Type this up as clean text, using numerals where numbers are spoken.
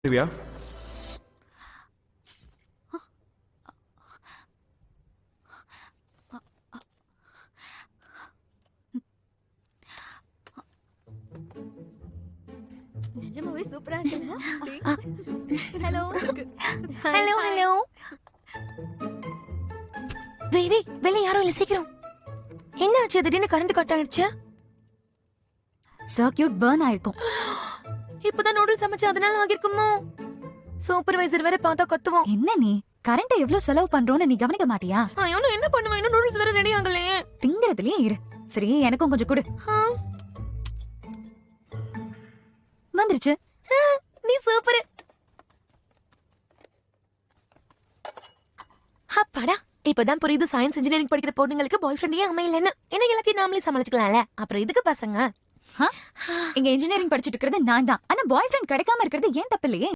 திவ்யா, நிஜமாவே சூப்பரா இருக்குல்ல? Hello hello hello. வெய் வெளிய யாரும் இல்ல, சீக்கிரம். என்ன ஆச்சு? திடீர்னு கரண்ட் கட் ஆயிடுச்சு. சர்க்யூட் பர்ன் ஆயிருக்கும். இப்பதான் நூடுல்ஸ் சமைச்சு அதனால ஆகிருக்குமோ? சூப்பர்வைசர் வேற பார்த்தா கத்துவோம். என்ன நீ கரண்ட் எவ்வளவு செலவு பண்றோம்னு நீ கவனிக்க மாட்டியா? ஐயோ, நான் என்ன பண்ணுவேன்? இன்னும் நூடுல்ஸ் வேற ரெடி ஆகலையே. திங்கறதுலயே இரு. சரி, எனக்கும் கொஞ்சம் கொடு. வந்துருச்சு. நீ சூப்பர். அப்பாடா, இப்பதான் புரியுது சயின்ஸ் இன்ஜினியரிங் படிக்கிற பொண்ணுங்களுக்கு பாய் ஃப்ரெண்டே அமையலன்னு. என்ன எல்லாத்தையும் நாமளே சமாளிச்சுக்கலாம்ல. அப்புறம் இதுக்கு பசங்க. இங்க இன்ஜினியரிங் படிச்சிட்டு இருக்கிறது நான் தான். ஆனா பாய் ஃப்ரெண்ட் கிடைக்காம இருக்கிறது ஏன் தப்பு இல்லையே?